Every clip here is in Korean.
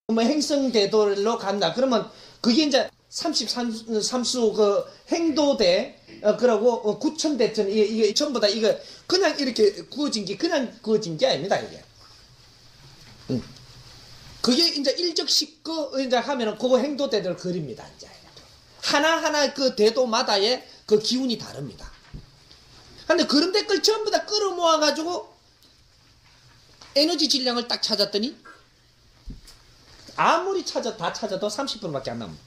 뭐 행성대도로 간다. 그러면 그게 이제 33수 그 행도대 그러고 구천대천 이게 전부 다 이거 그냥 이렇게 구워진 게 그냥 구워진 게 아닙니다 이게. 그게 이제 일적십거 이제 하면은 그거 행도대들 그립니다 이제. 하나하나 그 대도마다의 그 기운이 다릅니다. 근데 그런 댓글 전부 다 끌어모아 가지고 에너지 질량을 딱 찾았더니 아무리 다 찾아도 30%밖에 안 남습니다.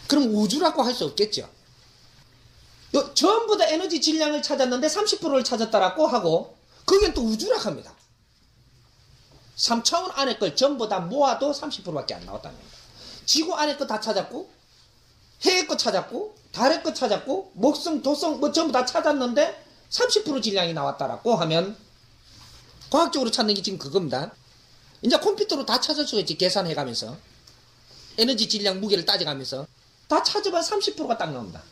그럼 우주라고 할 수 없겠죠. 전부 다 에너지 질량을 찾았는데 30%를 찾았다라고 하고 그게 또 우주라고 합니다. 3차원 안에 걸 전부 다 모아도 30%밖에 안 나왔다는 겁니다. 지구 안에 거 다 찾았고 해의 거 찾았고 달의 거 찾았고 목성, 도성 뭐 전부 다 찾았는데 30% 질량이 나왔다라고 하면 과학적으로 찾는 게 지금 그겁니다. 이제 컴퓨터로 다 찾을 수가 있지. 계산해가면서 에너지 질량 무게를 따져가면서 다 찾아봐 30%가 딱 나옵니다.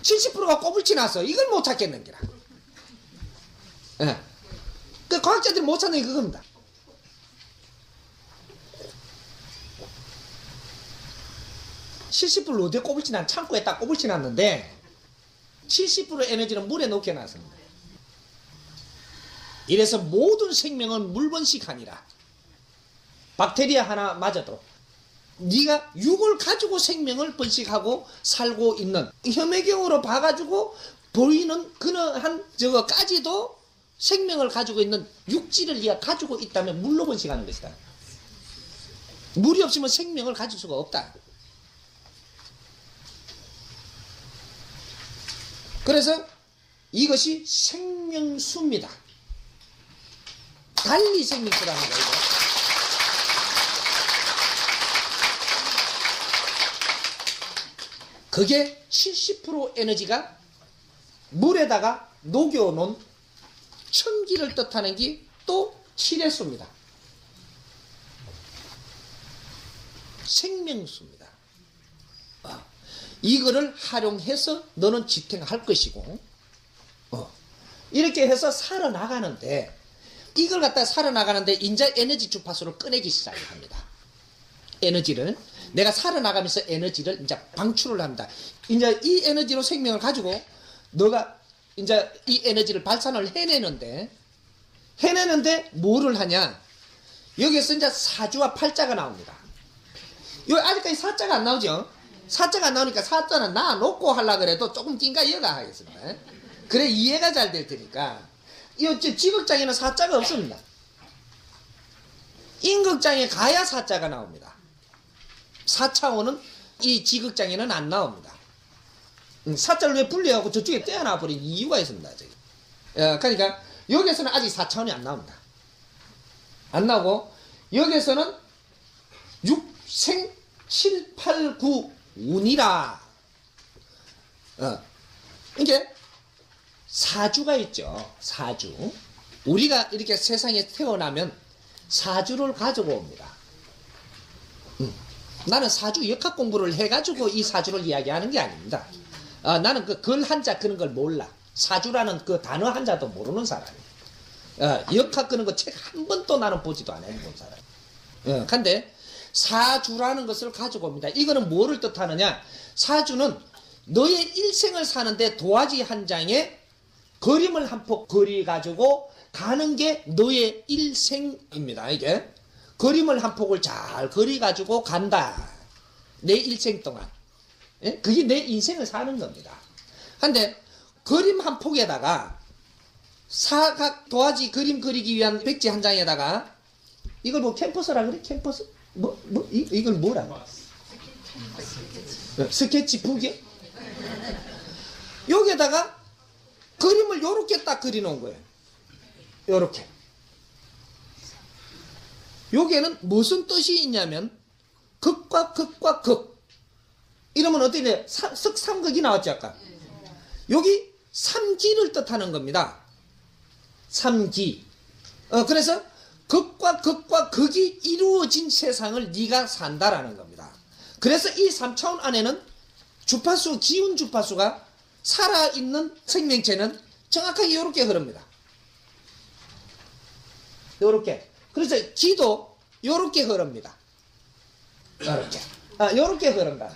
70%가 꼬불치 나서 이걸 못 찾겠는 게라. 예. 그 과학자들이 못 찾는 게 그겁니다. (70% 어디에 꼬불치 난 창고에 딱 꼬불치 놨는데 70% 에너지는 물에 녹여 놨습니다. 이래서 모든 생명은 물번식 아니라 박테리아 하나 맞아도 네가 육을 가지고 생명을 번식하고 살고 있는 혐의경으로 봐가지고 보이는 그러한 저거까지도 생명을 가지고 있는 육지를 네가 가지고 있다면 물로 번식하는 것이다. 물이 없으면 생명을 가질 수가 없다. 그래서 이것이 생명수입니다. 달리 생명수라는 거예요. 그게 70% 에너지가 물에다가 녹여놓은 천기를 뜻하는 게 또 칠해수입니다. 생명수입니다. 이거를 활용해서 너는 지탱할 것이고 이렇게 해서 살아나가는데 이걸 갖다 살아나가는데 이제 에너지 주파수를 꺼내기 시작합니다. 에너지를 내가 살아나가면서 에너지를 이제 방출을 합니다. 이제 이 에너지로 생명을 가지고 너가 이제 이 에너지를 발산을 해내는데 뭐를 하냐? 여기서 이제 사주와 팔자가 나옵니다. 요 아직까지 사자가 안 나오죠? 사자가 안 나오니까 사자는 놔놓고 하려고 그래도 조금 띵가 여가 하겠습니다. 그래 이해가 잘 될 테니까. 이 지극장에는 사자가 없습니다. 임극장에 가야 사자가 나옵니다. 4차원은 이 지극장에는 안 나옵니다. 사자를 왜 분리하고 저쪽에 떼어놔 버린 이유가 있습니다. 저기. 그러니까 여기서는 아직 4차원이 안 나옵니다. 안 나오고 여기서는 6생 7, 8, 9 운이라. 이게 사주가 있죠. 사주. 우리가 이렇게 세상에 태어나면 사주를 가지고 옵니다. 나는 사주 역학 공부를 해가지고 이 사주를 이야기하는 게 아닙니다. 나는 그 글 한자 그런 걸 몰라. 사주라는 그 단어 한자도 모르는 사람이에요. 역학 그런 거 책 한 번도 나는 보지도 않아 본 사람. 근데 사주라는 것을 가지고 옵니다. 이거는 뭐를 뜻하느냐? 사주는 너의 일생을 사는데 도화지 한 장에 그림을 한 폭 그려가지고 가는 게 너의 일생입니다. 이게 그림을 한 폭을 잘 그려가지고 간다. 내 일생 동안. 예? 그게 내 인생을 사는 겁니다. 근데 그림 한 폭에다가 사각 도화지 그림 그리기 위한 백지 한 장에다가 이걸 뭐 캠퍼스라 그래? 캠퍼스? 이걸 뭐라? 스케치북이요? 여기에다가 그림을 요렇게 딱 그려놓은 거예요. 요렇게. 여기에는 무슨 뜻이 있냐면 극과 극과 극. 이러면 어떻게 돼? 석삼극이 나왔죠 아까. 여기 삼기를 뜻하는 겁니다. 삼기. 그래서 극과 극과 극이 이루어진 세상을 네가 산다라는 겁니다. 그래서 이 3차원 안에는 주파수, 기운 주파수가 살아있는 생명체는 정확하게 이렇게 흐릅니다. 이렇게. 그래서 기도 요렇게 흐릅니다. 요렇게 흐른다.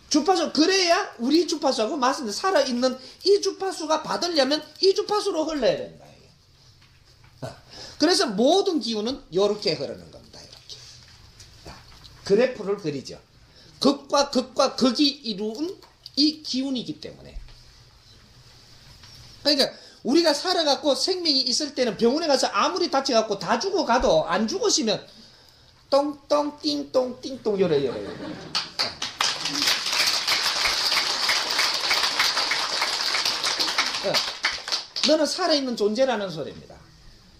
주파수, 그래야 우리 주파수하고 맞습니다. 살아있는 이 주파수가 받으려면 이 주파수로 흘러야 된다. 그래서 모든 기운은 요렇게 흐르는 겁니다. 이렇게. 그래프를 그리죠. 극과 극과 극이 이룬 이 기운이기 때문에. 그러니까 우리가 살아갖고 생명이 있을 때는 병원에 가서 아무리 다쳐갖고 다 죽어가도 안 죽으시면 똥똥 띵똥 띵똥 요래. 너는 살아있는 존재라는 소리입니다.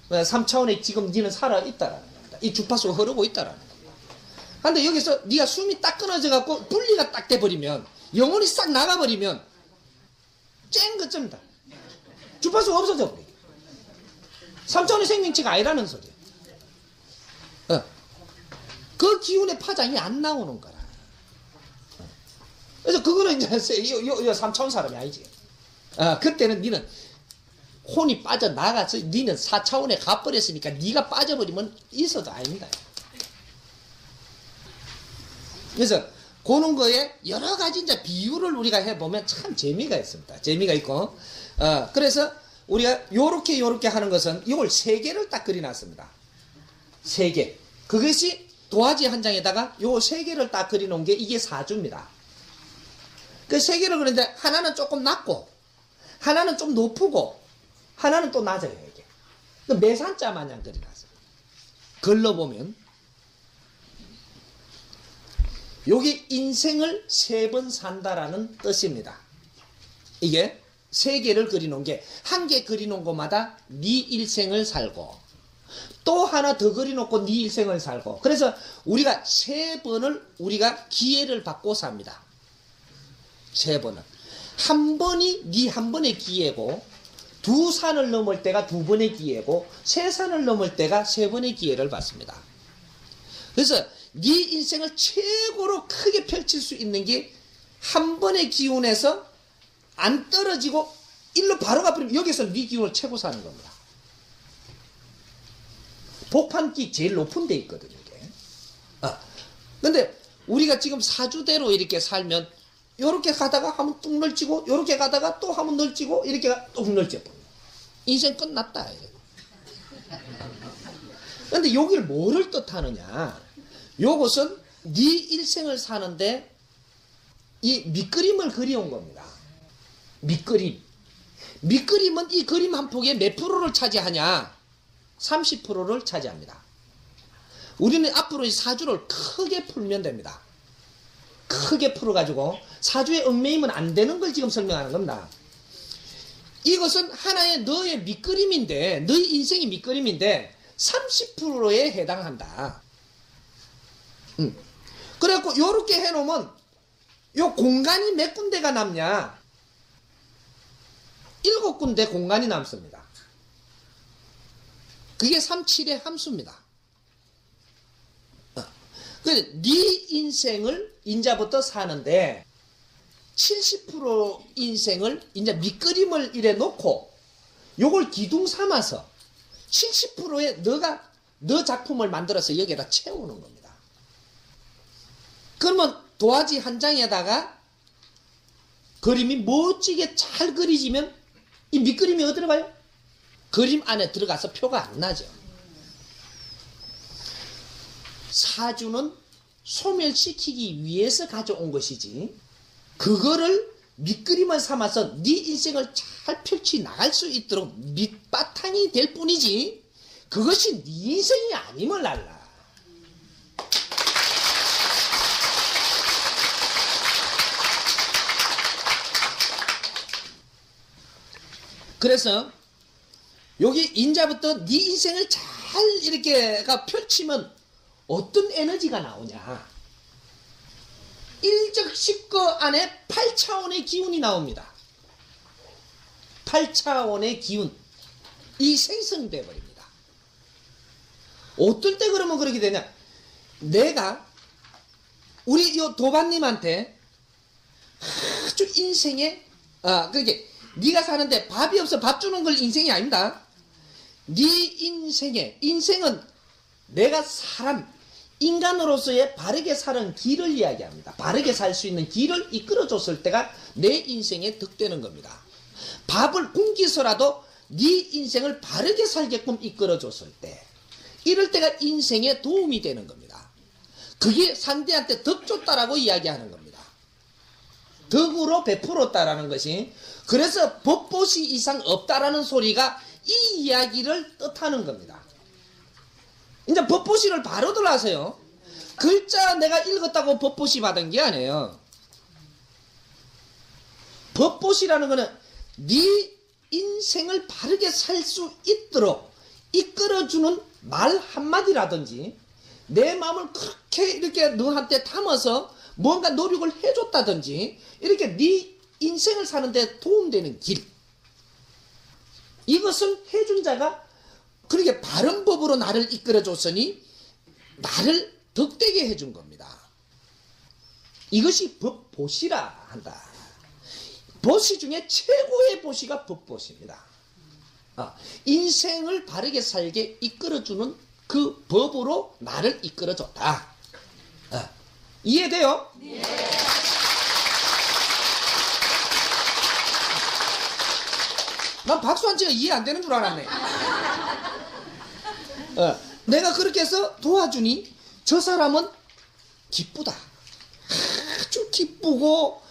3차원에 지금 니는 살아있다라는 겁니다. 이 주파수가 흐르고 있다라는 겁니다. 근데 여기서 니가 숨이 딱 끊어져갖고 분리가 딱 돼버리면, 영혼이 싹 나가버리면 쨍 그쯤이다. 주파수가 없어져 버려. 3차원의 생명체가 아니라는 소리야. 그 기운의 파장이 안 나오는 거라. 그래서 그거는 이제 3차원 사람이 아니지. 그때는 니는 혼이 빠져나가서 니는 4차원에 가버렸으니까 니가 빠져버리면 있어도 아닙니다. 그래서 그런 거에 여러 가지 이제 비유를 우리가 해보면 참 재미가 있습니다. 재미가 있고, 그래서 우리가 요렇게 하는 것은 이걸 3개를 딱 그려놨습니다. 3개. 그것이 도화지 한 장에다가 요 3개를 딱 그려놓은 게 이게 사주입니다. 그 3개를 그리는데 하나는 조금 낮고, 하나는 좀 높고, 하나는 또 낮아요, 이게. 그 매산자 마냥 그려놨어요. 걸러보면, 요게 인생을 3번 산다라는 뜻입니다. 이게 3개를 그려놓은 게, 한 개 그려놓은 것마다 네 일생을 살고, 또 하나 더 그려놓고 네 일생을 살고, 그래서 우리가 3번을 우리가 기회를 받고 삽니다. 3번은. 한 번이 네 한 번의 기회고, 2산을 넘을 때가 2번의 기회고, 3산을 넘을 때가 3번의 기회를 받습니다. 그래서 네 인생을 최고로 크게 펼칠 수 있는 게 한 번의 기운에서 안 떨어지고 일로 바로 가버리면 여기서 네 기운을 최고 사는 겁니다. 복판기 제일 높은 데 있거든요, 이게. 근데 우리가 지금 사주대로 이렇게 살면 요렇게 가다가 한번 뚝 널치고, 요렇게 가다가 또 한번 널치고, 이렇게 뚝 널쳐버려. 인생 끝났다. 근데 여기를 뭐를 뜻하느냐? 요것은 네 일생을 사는데 이 밑그림을 그려온 겁니다. 밑그림. 밑그림은 이 그림 한 폭에 몇 프로를 차지하냐? 30%를 차지합니다. 우리는 앞으로 이 사주를 크게 풀면 됩니다. 크게 풀어가지고 사주에 얽매이면 안 되는 걸 지금 설명하는 겁니다. 이것은 하나의 너의 밑그림인데, 너의 인생이 밑그림인데 30%에 해당한다. 그래갖고 요렇게 해놓으면 요 공간이 몇 군데가 남냐? 7군데 공간이 남습니다. 그게 37의 함수입니다. 그래서 네 인생을 인자부터 사는데 70% 인생을 이제 밑그림을 이래 놓고 요걸 기둥 삼아서 70%의 너 작품을 만들어서 여기에다 채우는 겁니다. 그러면 도화지 한 장에다가 그림이 멋지게 잘 그려지면 이 밑그림이 어디로 가요? 그림 안에 들어가서 표가 안 나죠. 사주는 소멸시키기 위해서 가져온 것이지, 그거를 밑그림을 삼아서 네 인생을 잘 펼치 나갈 수 있도록 밑바탕이 될 뿐이지, 그것이 네 인생이 아님을 알라. 그래서 여기 인자부터 네 인생을 잘 이렇게 펼치면 어떤 에너지가 나오냐? 일적식거 안에 8차원의 기운이 나옵니다. 8차원의 기운. 이 생성돼 버립니다. 어떨 때 그러면 그렇게 되냐? 내가 우리 요 도반님한테 아주 인생에 그렇게 네가 사는데 밥이 없어 밥 주는 걸 인생이 아닙니다. 네 인생은 내가 인간으로서의 바르게 사는 길을 이야기합니다. 바르게 살 수 있는 길을 이끌어줬을 때가 내 인생에 득되는 겁니다. 밥을 굶기서라도 네 인생을 바르게 살게끔 이끌어줬을 때, 이럴 때가 인생에 도움이 되는 겁니다. 그게 상대한테 덕 줬다라고 이야기하는 겁니다. 덕으로 베풀었다라는 것이, 그래서 법보시 이상 없다라는 소리가 이 이야기를 뜻하는 겁니다. 이제 법보시를 바로들 하세요. 글자 내가 읽었다고 법보시 받은 게 아니에요. 법보시라는 거는 네 인생을 바르게 살 수 있도록 이끌어주는 말 한마디라든지, 내 마음을 그렇게 이렇게 너한테 담아서 뭔가 노력을 해줬다든지, 이렇게 네 인생을 사는데 도움되는 길, 이것을 해준 자가 그렇게 바른 법으로 나를 이끌어줬으니 나를 덕되게 해준 겁니다. 이것이 법보시라 한다. 보시 중에 최고의 보시가 법보시입니다. 인생을 바르게 살게 이끌어주는 그 법으로 나를 이끌어줬다. 이해돼요? 네. 난 박수한 지가 이해 안 되는 줄 알았네. 내가 그렇게 해서 도와주니 저 사람은 기쁘다. 아주 기쁘고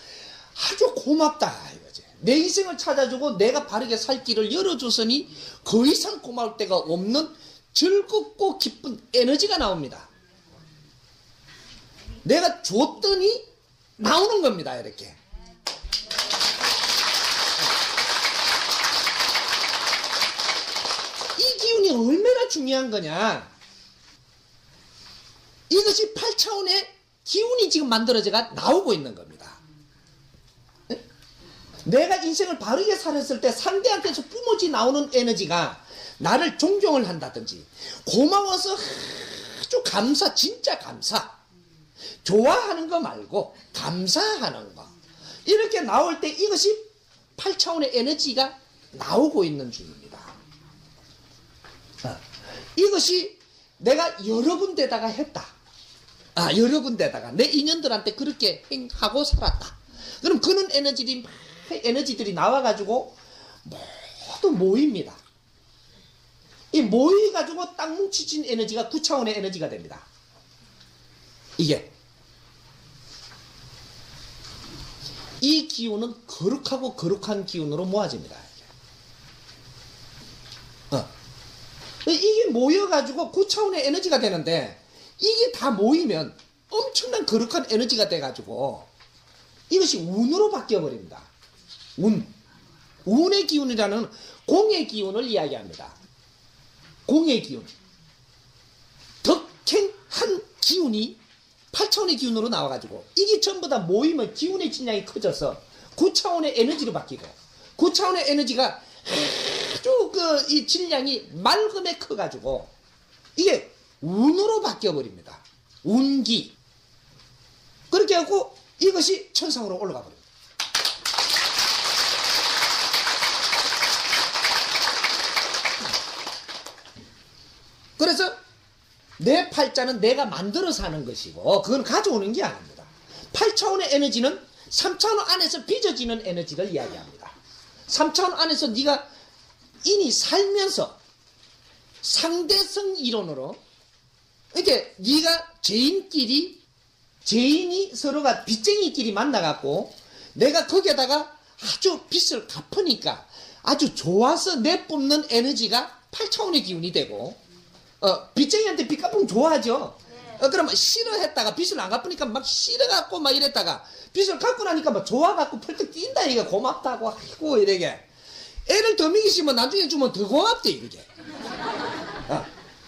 아주 고맙다 이거지. 내 인생을 찾아주고 내가 바르게 살 길을 열어줬으니 그 이상 고마울 데가 없는 즐겁고 기쁜 에너지가 나옵니다. 내가 줬더니 나오는 겁니다. 이렇게. 이 기운이 얼마나 중요한 거냐. 이것이 8차원의 기운이 지금 만들어져가 나오고 있는 겁니다. 내가 인생을 바르게 살았을 때 상대한테서 뿜어지 나오는 에너지가 나를 존경을 한다든지, 고마워서 아주 감사, 진짜 감사, 좋아하는 거 말고 감사하는 거, 이렇게 나올 때 이것이 8차원의 에너지가 나오고 있는 중입니다. 이것이 내가 여러 군데다가 했다. 여러 군데다가 내 인연들한테 그렇게 행하고 살았다. 그럼 그런 에너지들이 나와가지고 모두 모입니다. 이 모여가지고 딱 뭉치진 에너지가 9차원의 에너지가 됩니다. 이게. 이 기운은 거룩하고 거룩한 기운으로 모아집니다. 이게 모여가지고 9차원의 에너지가 되는데, 이게 다 모이면 엄청난 거룩한 에너지가 돼가지고 이것이 운으로 바뀌어버립니다. 운의 기운이라는 공의 기운을 이야기합니다. 공의 기운. 덕행한 기운이 8차원의 기운으로 나와가지고 이게 전부 다 모이면 기운의 질량이 커져서 9차원의 에너지로 바뀌고, 9차원의 에너지가 아주 이 질량이 맑음에 커가지고 이게 운으로 바뀌어버립니다. 운기. 그렇게 하고 이것이 천상으로 올라가 버립니다. 그래서 내 팔자는 내가 만들어서 하는 것이고, 그건 가져오는 게 아닙니다. 8차원의 에너지는 3차원 안에서 빚어지는 에너지를 이야기합니다. 3차원 안에서 네가 인이 살면서 상대성 이론으로 이렇게 네가 죄인이 서로가 빚쟁이끼리 만나갖고 내가 거기에다가 아주 빚을 갚으니까 아주 좋아서 내뿜는 에너지가 8차원의 기운이 되고, 빚쟁이한테 빚 갚으면 좋아하죠. 그러면 싫어했다가 빚을 안 갚으니까 막 싫어갖고 막 이랬다가 빚을 갚고 나니까 막 좋아갖고 펄떡 뛴다. 이게 고맙다고 아이고 이러게. 애를 더 먹이시면 나중에 주면 더 고맙대 이게.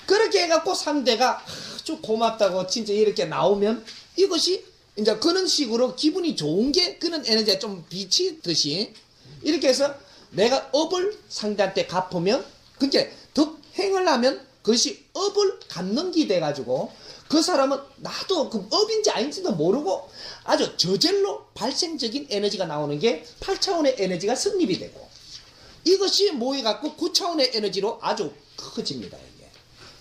그렇게 해갖고 상대가 아주 고맙다고 진짜 이렇게 나오면 이것이 이제 그런 식으로 기분이 좋은 게 그런 에너지가 좀 비치듯이 이렇게 해서 내가 업을 상대한테 갚으면, 그게 덕행을 하면 그것이 업을 갚는 기 돼가지고 그 사람은 나도 그 업인지 아닌지도 모르고 아주 저절로 발생적인 에너지가 나오는 게 8차원의 에너지가 성립이 되고, 이것이 모여갖고 9차원의 에너지로 아주 커집니다. 이게.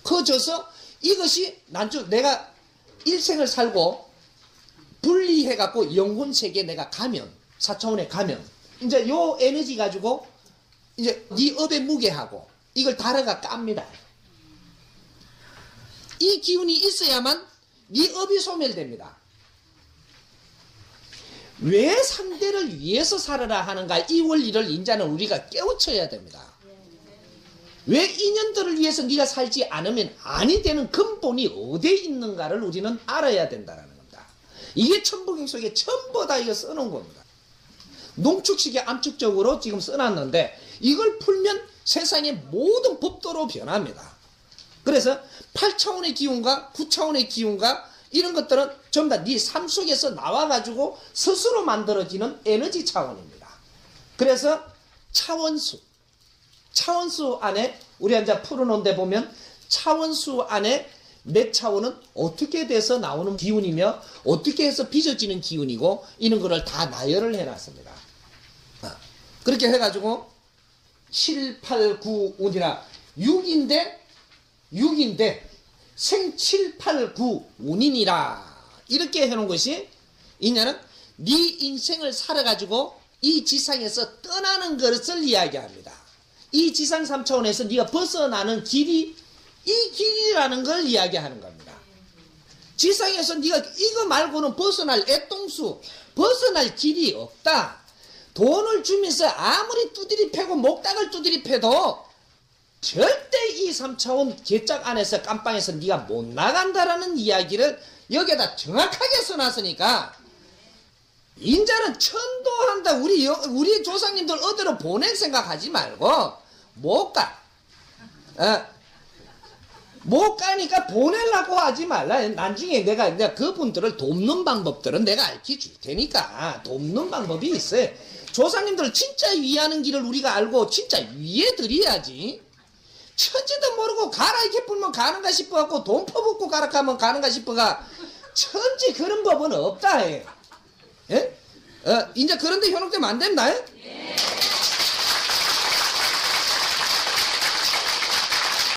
커져서 이것이 내가 일생을 살고 분리해갖고 영혼 세계에 내가 가면, 4차원에 가면, 이제 요 에너지 가지고 이제 네 업의 무게하고 이걸 다뤄가 깝니다. 이 기운이 있어야만 네 업이 소멸됩니다. 왜 상대를 위해서 살아라 하는가, 이 원리를 인자는 우리가 깨우쳐야 됩니다. 왜 인연들을 위해서 네가 살지 않으면 아니 되는 근본이 어디에 있는가를 우리는 알아야 된다는 겁니다. 이게 천부경 속에 전부 다 이거 써놓은 겁니다. 농축식의 암축적으로 지금 써놨는데 이걸 풀면 세상의 모든 법도로 변합니다. 그래서 8차원의 기운과 9차원의 기운과 이런 것들은 전부 다 네 삶 속에서 나와가지고 스스로 만들어지는 에너지 차원입니다. 그래서 차원수 안에 우리 이제 풀어놓은 데 보면 차원수 안에 내 차원은 어떻게 돼서 나오는 기운이며 어떻게 해서 빚어지는 기운이고 이런 거를 다 나열을 해놨습니다. 그렇게 해가지고 7, 8, 9 운이라 6인데 생 7, 8, 9 운이니라 이렇게 해놓은 것이 이냐는 네 인생을 살아가지고 이 지상에서 떠나는 것을 이야기합니다. 이 지상 3차원에서 네가 벗어나는 길이 이 길이라는 걸 이야기하는 겁니다. 지상에서 네가 이거 말고는 벗어날 애똥수, 벗어날 길이 없다. 돈을 주면서 아무리 두드리 패고 목닥을 두드리 패도 절대 이 3차원 계짝 안에서 깜빵에서 네가 못 나간다라는 이야기를 여기에다 정확하게 써놨으니까 인자는 천도한다. 우리 조상님들 어디로 보낼 생각하지 말고 못 가. 못 가니까 보내려고 하지 말라. 나중에 내가 그분들을 돕는 방법들은 내가 알려 줄 테니까 돕는 방법이 있어요. 조상님들을 진짜 위하는 길을 우리가 알고 진짜 위해 드려야지. 천지도 모르고 가라 이렇게 불면 가는가 싶어갖고 돈 퍼붓고 가라 하면 가는가 싶어가 천지 그런 법은 없다 해. 예? 이제 그런데 현혹되면 안 된다.